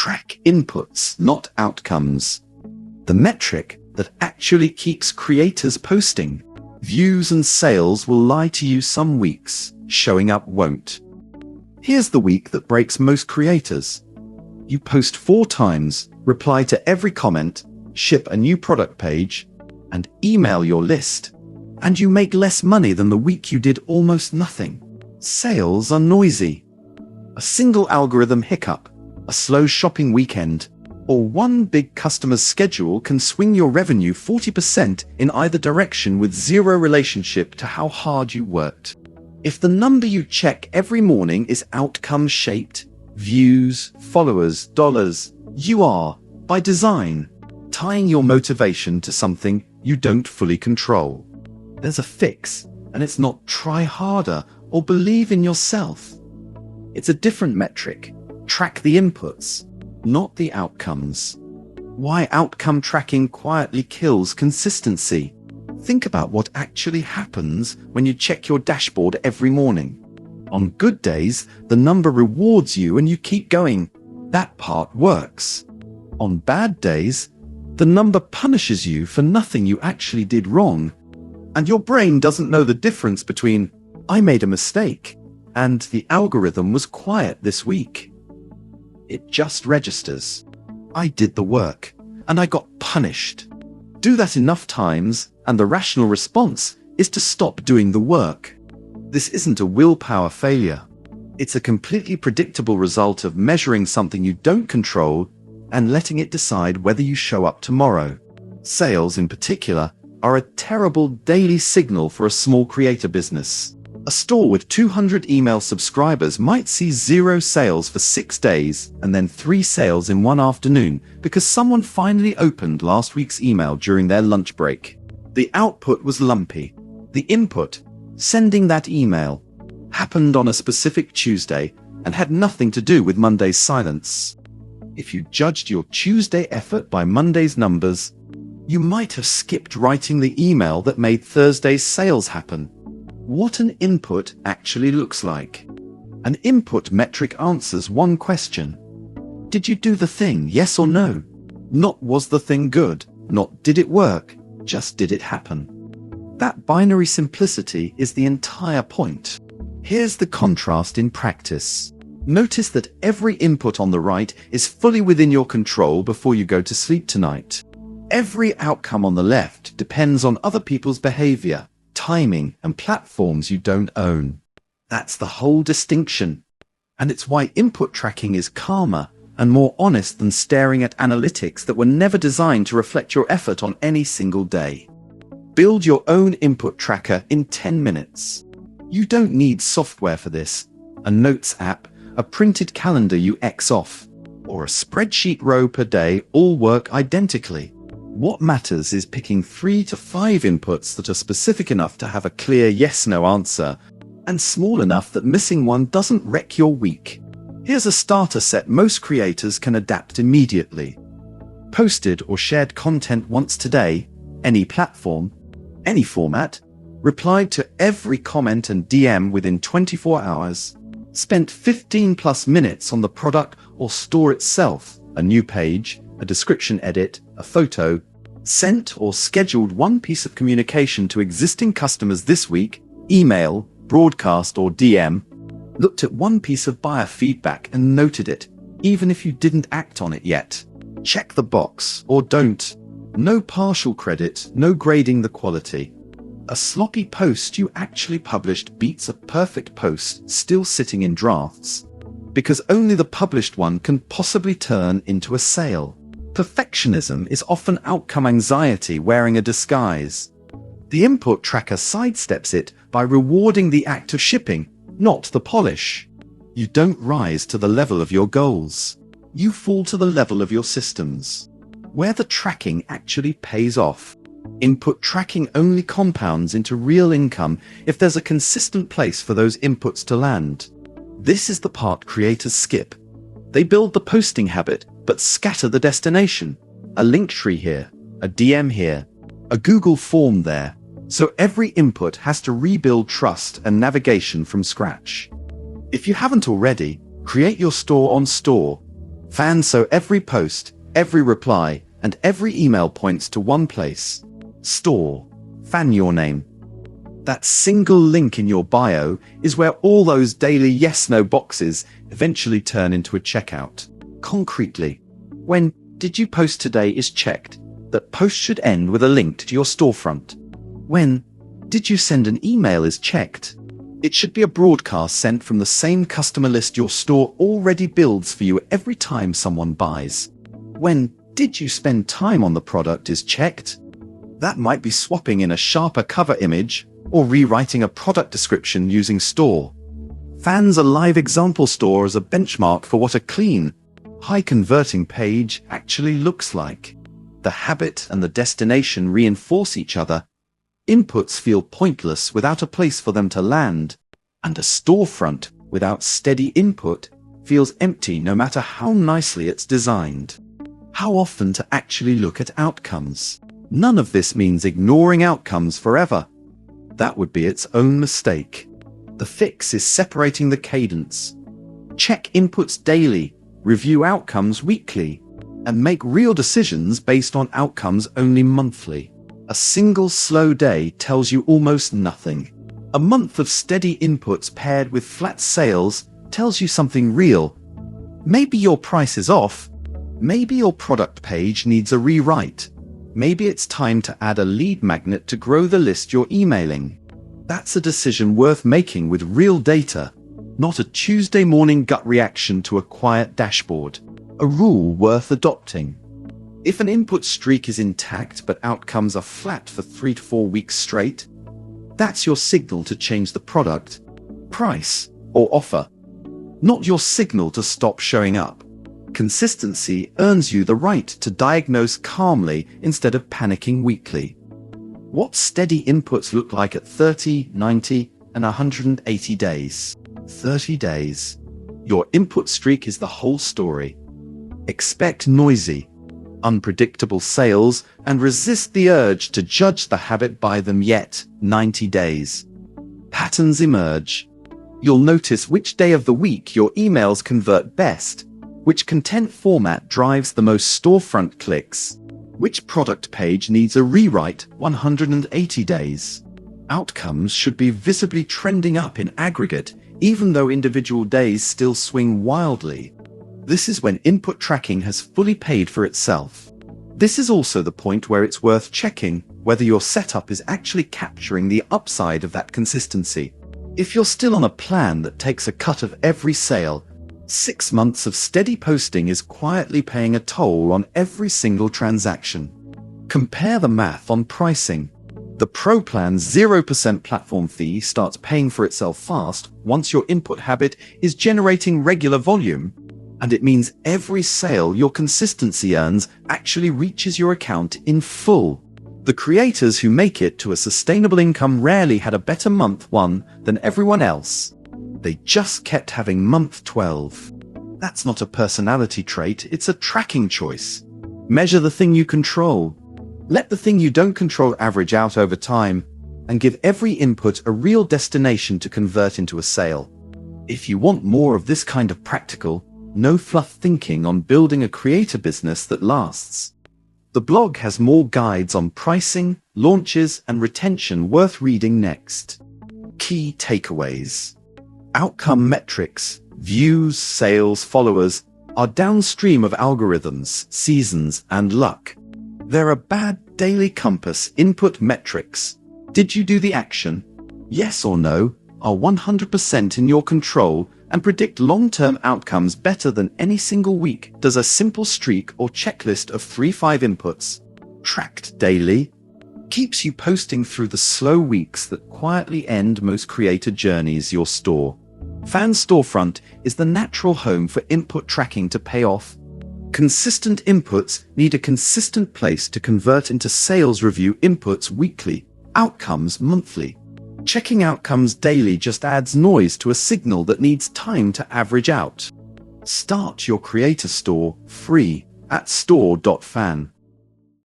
Track inputs, not outcomes. The metric that actually keeps creators posting. Views and sales will lie to you some weeks, showing up won't. Here's the week that breaks most creators. You post 4 times, reply to every comment, ship a new product page, and email your list. And you make less money than the week you did almost nothing. Sales are noisy. A single algorithm hiccup, a slow shopping weekend, or one big customer's schedule can swing your revenue 40% in either direction with zero relationship to how hard you worked. If the number you check every morning is outcome-shaped, views, followers, dollars, you are, by design, tying your motivation to something you don't fully control. There's a fix, and it's not try harder or believe in yourself. It's a different metric. Track the inputs, not the outcomes. Why outcome tracking quietly kills consistency. Think about what actually happens when you check your dashboard every morning. On good days, the number rewards you and you keep going. That part works. On bad days, the number punishes you for nothing you actually did wrong. And your brain doesn't know the difference between, I made a mistake, and the algorithm was quiet this week. It just registers. I did the work, and I got punished. Do that enough times, and the rational response is to stop doing the work. This isn't a willpower failure. It's a completely predictable result of measuring something you don't control and letting it decide whether you show up tomorrow. Sales, in particular, are a terrible daily signal for a small creator business. A store with 200 email subscribers might see 0 sales for 6 days and then 3 sales in one afternoon because someone finally opened last week's email during their lunch break. The output was lumpy. The input, sending that email, happened on a specific Tuesday and had nothing to do with Monday's silence. If you judged your Tuesday effort by Monday's numbers, you might have skipped writing the email that made Thursday's sales happen. What an input actually looks like. An input metric answers one question. Did you do the thing, yes or no? Not was the thing good, not did it work, just did it happen. That binary simplicity is the entire point. Here's the contrast in practice. Notice that every input on the right is fully within your control before you go to sleep tonight. Every outcome on the left depends on other people's behavior, timing, and platforms you don't own. That's the whole distinction. And it's why input tracking is calmer and more honest than staring at analytics that were never designed to reflect your effort on any single day. Build your own input tracker in 10 minutes. You don't need software for this. A notes app, a printed calendar you X off, or a spreadsheet row per day all work identically. What matters is picking 3 to 5 inputs that are specific enough to have a clear yes-no answer, and small enough that missing one doesn't wreck your week. Here's a starter set most creators can adapt immediately. Posted or shared content once today, any platform, any format, replied to every comment and DM within 24 hours, spent 15+ minutes on the product or store itself, a new page, a description edit, a photo, sent or scheduled one piece of communication to existing customers this week, email, broadcast or DM, looked at one piece of buyer feedback and noted it, even if you didn't act on it yet. Check the box or don't. No partial credit, no grading the quality. A sloppy post you actually published beats a perfect post still sitting in drafts, because only the published one can possibly turn into a sale. Perfectionism is often outcome anxiety wearing a disguise. The input tracker sidesteps it by rewarding the act of shipping, not the polish. You don't rise to the level of your goals. You fall to the level of your systems, where the tracking actually pays off. Input tracking only compounds into real income if there's a consistent place for those inputs to land. This is the part creators skip. They build the posting habit, but scatter the destination. A link tree here, a DM here, a Google form there. So every input has to rebuild trust and navigation from scratch. If you haven't already, create your store on store. Fan so every post, every reply, and every email points to one place. Store. Fan your name. That single link in your bio is where all those daily yes/no boxes eventually turn into a checkout. Concretely, when "Did you post today?" is checked, that post should end with a link to your storefront. When "Did you send an email?" is checked, it should be a broadcast sent from the same customer list your store already builds for you every time someone buys. When "Did you spend time on the product?" is checked, that might be swapping in a sharper cover image or rewriting a product description using store. Fan's a live example store as a benchmark for what a clean, high-converting page actually looks like. The habit and the destination reinforce each other. Inputs feel pointless without a place for them to land, and a storefront without steady input feels empty no matter how nicely it's designed. How often to actually look at outcomes? None of this means ignoring outcomes forever. That would be its own mistake. The fix is separating the cadence. Check inputs daily, review outcomes weekly, and make real decisions based on outcomes only monthly. A single slow day tells you almost nothing. A month of steady inputs paired with flat sales tells you something real. Maybe your price is off. Maybe your product page needs a rewrite. Maybe it's time to add a lead magnet to grow the list you're emailing. That's a decision worth making with real data, not a Tuesday morning gut reaction to a quiet dashboard. A rule worth adopting. If an input streak is intact but outcomes are flat for 3 to 4 weeks straight, that's your signal to change the product, price, or offer. Not your signal to stop showing up. Consistency earns you the right to diagnose calmly instead of panicking weekly. What steady inputs look like at 30, 90, and 180 days? 30 days. Your input streak is the whole story. Expect noisy, unpredictable sales and resist the urge to judge the habit by them yet. 90 days. Patterns emerge. You'll notice which day of the week your emails convert best, which content format drives the most storefront clicks, which product page needs a rewrite. 180 days. Outcomes should be visibly trending up in aggregate, even though individual days still swing wildly. This is when input tracking has fully paid for itself. This is also the point where it's worth checking whether your setup is actually capturing the upside of that consistency. If you're still on a plan that takes a cut of every sale, 6 months of steady posting is quietly paying a toll on every single transaction. Compare the math on pricing. The Pro Plan's 0% platform fee starts paying for itself fast once your input habit is generating regular volume, and it means every sale your consistency earns actually reaches your account in full. The creators who make it to a sustainable income rarely had a better month 1 than everyone else. They just kept having month 12. That's not a personality trait, it's a tracking choice. Measure the thing you control. Let the thing you don't control average out over time, and give every input a real destination to convert into a sale. If you want more of this kind of practical, no-fluff thinking on building a creator business that lasts, the blog has more guides on pricing, launches, and retention worth reading next. Key takeaways. Outcome metrics, views, sales, followers, are downstream of algorithms, seasons, and luck. They're a bad daily compass. Input metrics. Did you do the action? Yes or no are 100% in your control and predict long-term outcomes better than any single week does a simple streak or checklist of 3-5 inputs. Tracked daily keeps you posting through the slow weeks that quietly end most creator journeys. Your store. Fan Storefront is the natural home for input tracking to pay off. Consistent inputs need a consistent place to convert into sales. Review inputs weekly, outcomes monthly. Checking outcomes daily just adds noise to a signal that needs time to average out. Start your creator store free at store.fan.